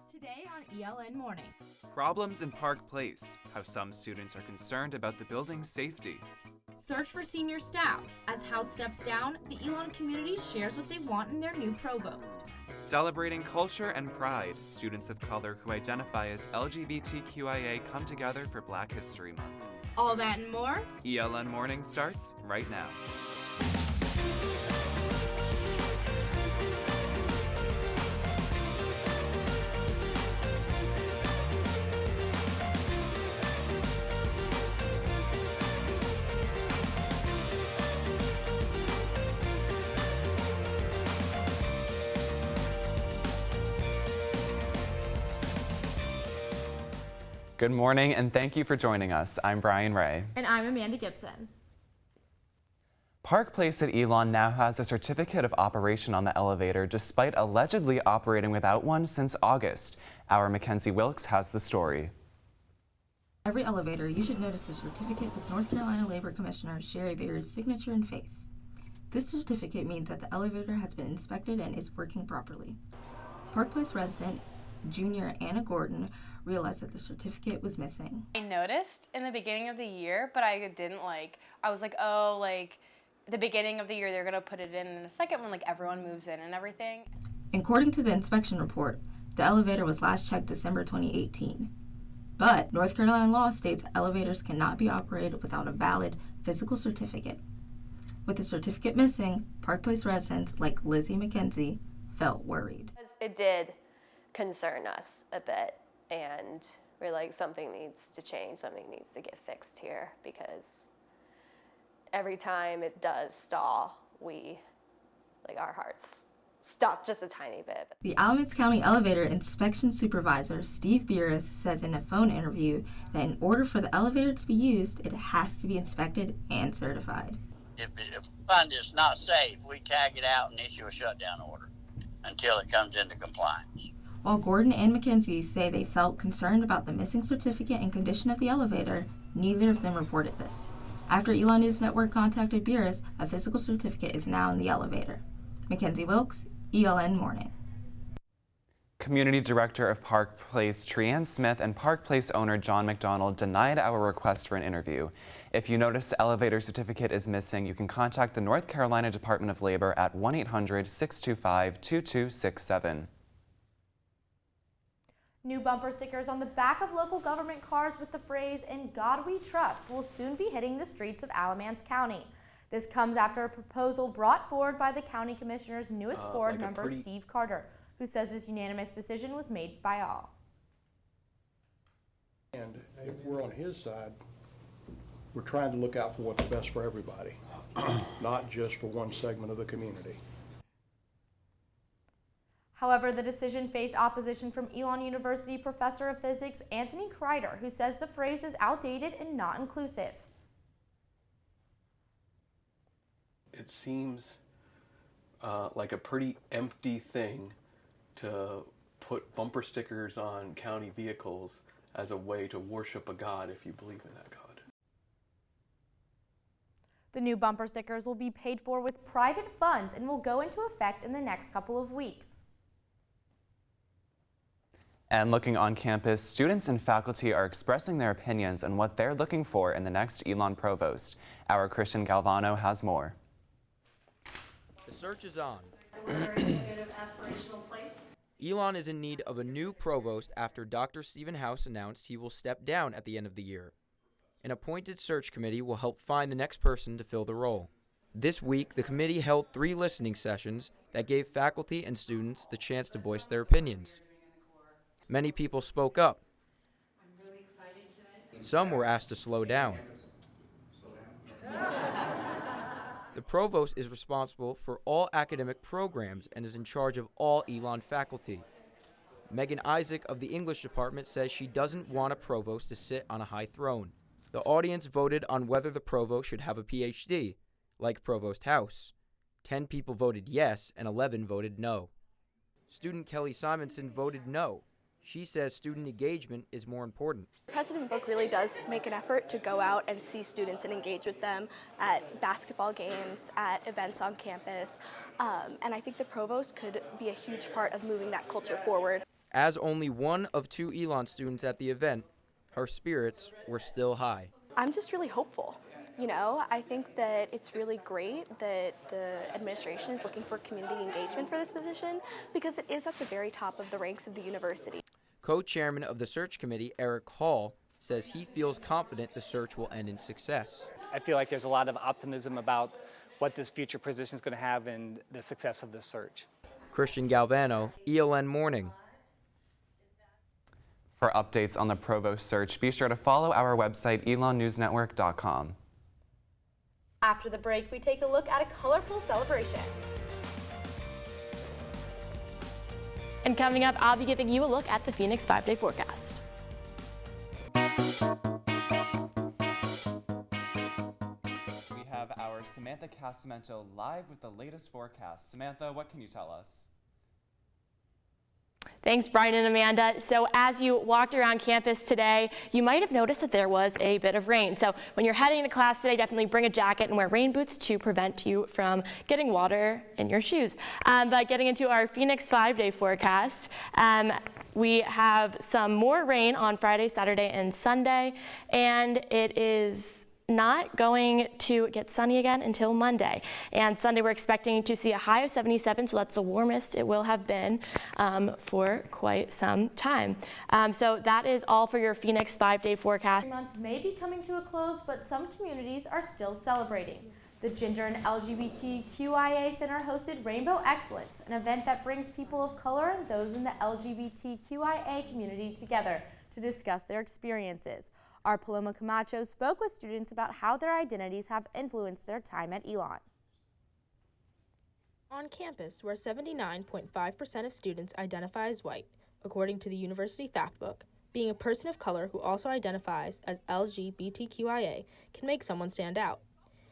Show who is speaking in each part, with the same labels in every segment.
Speaker 1: Today on ELN Morning.
Speaker 2: Problems in Park Place, how some students are concerned about the building's safety.
Speaker 1: Search for senior staff. As House steps down, the ELN community shares what they want in their new provost.
Speaker 2: Celebrating culture and pride, students of color who identify as LGBTQIA come together for Black History Month.
Speaker 1: All that and more?
Speaker 2: ELN Morning starts right now. Good morning, and thank you for joining us. I'm Brian Ray.
Speaker 1: And I'm Amanda Gibson.
Speaker 2: Park Place at ELN now has a certificate of operation on the elevator, despite allegedly operating without one since August. Our Mackenzie Wilkes has the story.
Speaker 3: Every elevator, you should notice a certificate with North Carolina Labor Commissioner Sherry Beer's signature and face. This certificate means that the elevator has been inspected and is working properly. Park Place resident Junior Anna Gordon realized that the certificate was missing.
Speaker 4: I noticed in the beginning of the year, but I didn't I was like, oh, the beginning of the year, they're gonna put it in a second when everyone moves in and everything.
Speaker 3: According to the inspection report, the elevator was last checked December 2018. But North Carolina law states elevators cannot be operated without a valid physical certificate. With the certificate missing, Park Place residents like Lizzie McKenzie felt worried.
Speaker 5: It did concern us a bit, and we're like, something needs to change, something needs to get fixed here, because every time it does stall, our hearts stop just a tiny bit.
Speaker 3: The Alamance County Elevator Inspection Supervisor Steve Beeris says in a phone interview that in order for the elevator to be used, it has to be inspected and certified.
Speaker 6: If we find it's not safe, we tag it out and issue a shutdown order until it comes into compliance.
Speaker 3: While Gordon and McKenzie say they felt concerned about the missing certificate and condition of the elevator, neither of them reported this. After ELN News Network contacted Beerus, a physical certificate is now in the elevator. Mackenzie Wilkes, ELN Morning.
Speaker 2: Community Director of Park Place, Trianne Smith, and Park Place owner John McDonald denied our request for an interview. If you notice the elevator certificate is missing, you can contact the North Carolina Department of Labor at 1-800-625-2267.
Speaker 7: New bumper stickers on the back of local government cars with the phrase, "In God We Trust," will soon be hitting the streets of Alamance County. This comes after a proposal brought forward by the county commissioner's newest board member, Steve Carter, who says this unanimous decision was made by all.
Speaker 8: And if we're on his side, we're trying to look out for what's best for everybody, not just for one segment of the community.
Speaker 7: However, the decision faced opposition from Elon University professor of physics Anthony Kreider, who says the phrase is outdated and not inclusive.
Speaker 9: It seems like a pretty empty thing to put bumper stickers on county vehicles as a way to worship a god if you believe in that god.
Speaker 7: The new bumper stickers will be paid for with private funds and will go into effect in the next couple of weeks.
Speaker 2: And looking on campus, students and faculty are expressing their opinions on what they're looking for in the next ELN provost. Our Christian Galvano has more.
Speaker 10: The search is on. ELN is in need of a new provost after Dr. Stephen House announced he will step down at the end of the year. An appointed search committee will help find the next person to fill the role. This week, the committee held 3 listening sessions that gave faculty and students the chance to voice their opinions. Many people spoke up. Some were asked to slow down. The provost is responsible for all academic programs and is in charge of all ELN faculty. Megan Isaac of the English department says she doesn't want a provost to sit on a high throne. The audience voted on whether the provost should have a PhD, like Provost House. 10 people voted yes and 11 voted no. Student Kelly Simonson voted no. She says student engagement is more important.
Speaker 11: President Book really does make an effort to go out and see students and engage with them at basketball games, at events on campus, and I think the provost could be a huge part of moving that culture forward.
Speaker 10: As only one of 2 Elon students at the event, her spirits were still high.
Speaker 11: I'm just really hopeful. You know, I think that it's really great that the administration is looking for community engagement for this position because it is at the very top of the ranks of the university.
Speaker 10: Co-chairman of the search committee, Eric Hall, says he feels confident the search will end in success.
Speaker 12: I feel like there's a lot of optimism about what this future position is going to have and the success of this search.
Speaker 10: Christian Galvano, ELN Morning.
Speaker 2: For updates on the provost search, be sure to follow our website, elonnewsnetwork.com.
Speaker 7: After the break, we take a look at a colorful celebration.
Speaker 13: And coming up, I'll be giving you a look at the Phoenix 5-day forecast.
Speaker 2: We have our Samantha Casamento live with the latest forecast. Samantha, what can you tell us?
Speaker 13: Thanks, Brian and Amanda. So as you walked around campus today, you might have noticed that there was a bit of rain. So when you're heading to class today, definitely bring a jacket and wear rain boots to prevent you from getting water in your shoes. But getting into our Phoenix 5-day forecast, we have some more rain on Friday, Saturday, and Sunday, and it is not going to get sunny again until Monday. And Sunday we're expecting to see a high of 77, so that's the warmest it will have been for quite some time. So that is all for your Phoenix 5-day forecast.
Speaker 7: The month may be coming to a close, but some communities are still celebrating. The Gender and LGBTQIA Center hosted Rainbow Excellence, an event that brings people of color and those in the LGBTQIA community together to discuss their experiences. Our Paloma Camacho spoke with students about how their identities have influenced their time at Elon.
Speaker 14: On campus, where 79.5% of students identify as white, according to the University Factbook, being a person of color who also identifies as LGBTQIA can make someone stand out.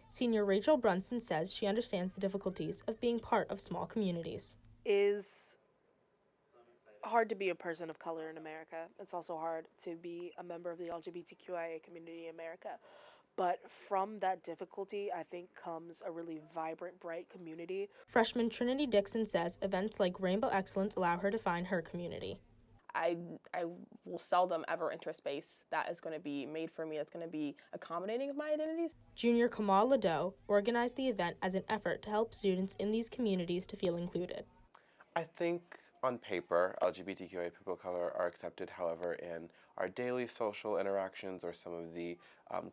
Speaker 14: Senior Rachel Brunson says she understands the difficulties of being part of small communities.
Speaker 15: Is hard to be a person of color in America. It's also hard to be a member of the LGBTQIA community in America. But from that difficulty, I think comes a really vibrant, bright community.
Speaker 14: Freshman Trinity Dixon says events like Rainbow Excellence allow her to find her community.
Speaker 16: I will seldom ever enter a space that is going to be made for me, that's going to be accommodating of my identities.
Speaker 14: Junior Kamal Ladeau organized the event as an effort to help students in these communities to feel included.
Speaker 17: I think on paper, LGBTQIA people of color are accepted. However, in our daily social interactions or some of the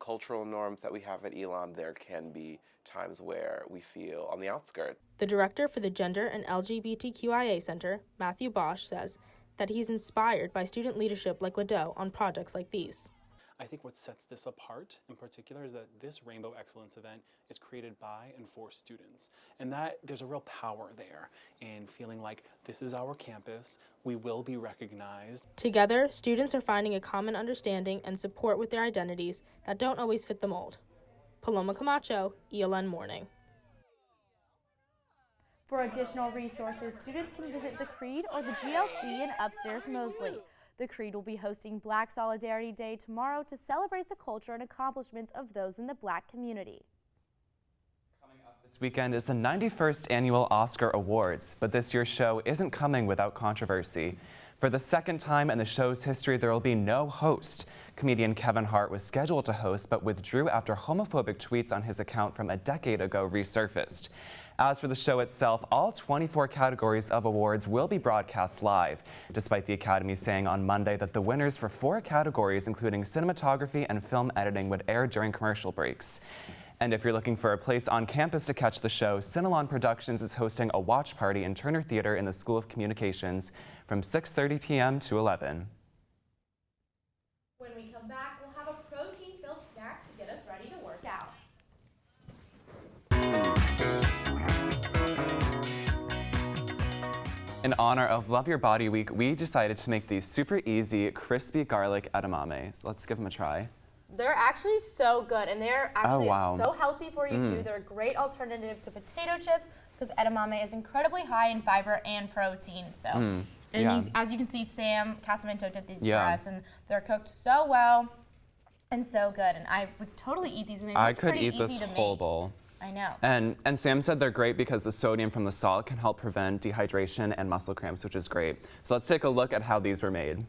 Speaker 17: cultural norms that we have at Elon, there can be times where we feel on the outskirts.
Speaker 14: The director for the Gender and LGBTQIA Center, Matthew Bosch, says that he's inspired by student leadership like Ladeau on projects like these.
Speaker 18: I think what sets this apart in particular is that this Rainbow Excellence event is created by and for students, and that there's a real power there in feeling like this is our campus, we will be recognized.
Speaker 14: Together, students are finding a common understanding and support with their identities that don't always fit the mold. Paloma Camacho, ELN Morning.
Speaker 7: For additional resources, students can visit the Creed or the GLC in upstairs Mosley. The Creed will be hosting Black Solidarity Day tomorrow to celebrate the culture and accomplishments of those in the Black community.
Speaker 2: Coming up this weekend is the 91st Annual Oscar Awards, but this year's show isn't coming without controversy. For the second time in the show's history, there will be no host. Comedian Kevin Hart was scheduled to host, but withdrew after homophobic tweets on his account from a decade ago resurfaced. As for the show itself, all 24 categories of awards will be broadcast live, despite the Academy saying on Monday that the winners for 4 categories, including cinematography and film editing, would air during commercial breaks. And if you're looking for a place on campus to catch the show, Cinelon Productions is hosting a watch party in Turner Theater in the School of Communications from 6:30 p.m. to 11.
Speaker 7: When we come back, we'll have a protein-filled snack to get us ready to work out.
Speaker 2: In honor of Love Your Body Week, we decided to make these super easy, crispy garlic edamame. So let's give them a try.
Speaker 7: They're actually so good, and they're actually so healthy for you too. They're a great alternative to potato chips because edamame is incredibly high in fiber and protein. So, as you can see, Sam Casamento did these for us, and they're cooked so well and so good. And I would totally eat these. And
Speaker 2: I could eat this whole bowl.
Speaker 7: I know.
Speaker 2: And Sam said they're great because the sodium from the salt can help prevent dehydration and muscle cramps, which is great. So let's take a look at how these were made.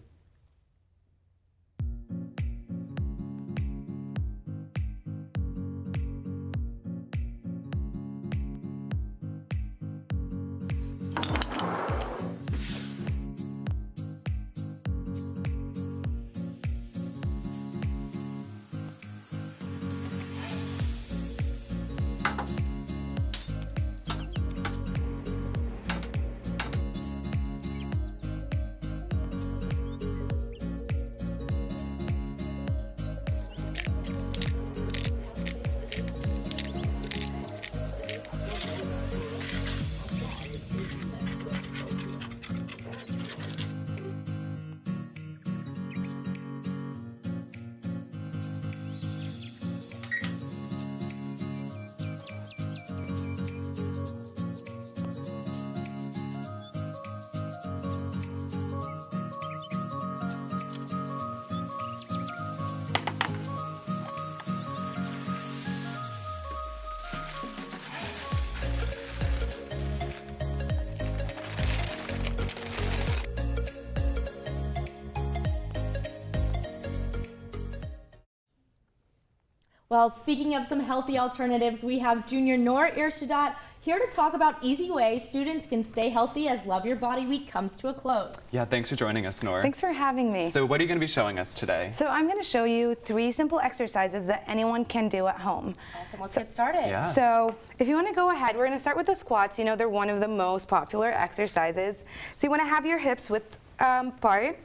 Speaker 7: Well, speaking of some healthy alternatives, we have Junior Noor Irshadat here to talk about easy ways students can stay healthy as Love Your Body Week comes to a close.
Speaker 2: Yeah, thanks for joining us, Noor.
Speaker 19: Thanks for having me.
Speaker 2: So what are you going to be showing us today?
Speaker 19: So I'm going to show you 3 simple exercises that anyone can do at home.
Speaker 7: Awesome, let's get started.
Speaker 2: Yeah.
Speaker 19: So if you want to go ahead, we're going to start with the squats. You know, they're one of the most popular exercises. So you want to have your hips width apart,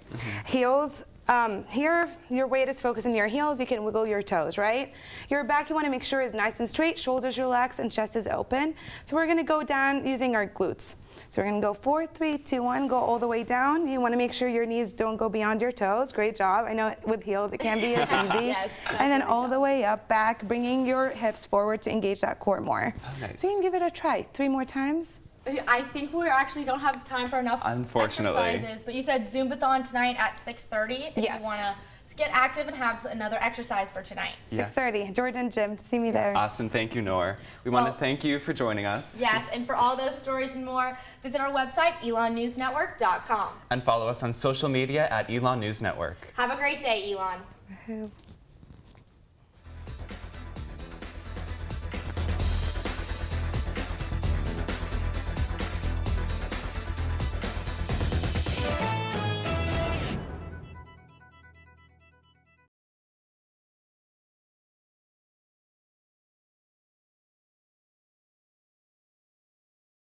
Speaker 19: heels. Here, your weight is focused on your heels. You can wiggle your toes, right? Your back, you want to make sure is nice and straight, shoulders relaxed, and chest is open. So we're going to go down using our glutes. So we're going to go 4, 3, 2, 1, go all the way down. You want to make sure your knees don't go beyond your toes. Great job. I know with heels it can be as easy.
Speaker 7: Yes,
Speaker 19: and then all the way up, back, bringing your hips forward to engage that core more.
Speaker 2: Oh, nice.
Speaker 19: So you can give it a try. 3 more times.
Speaker 7: I think we actually don't have time for enough
Speaker 2: Unfortunately.
Speaker 7: exercises, but you said Zumbathon tonight at 6:30 if
Speaker 19: Yes.
Speaker 7: you want to get active and have another exercise for tonight.
Speaker 2: Yeah.
Speaker 19: 6:30, Jordan Gym. See me there.
Speaker 2: Awesome. Thank you, Noor. We want to thank you for joining us.
Speaker 7: Yes, and for all those stories and more, visit our website, elonnewsnetwork.com.
Speaker 2: And follow us on social media at Elon News Network.
Speaker 7: Have a great day, Elon.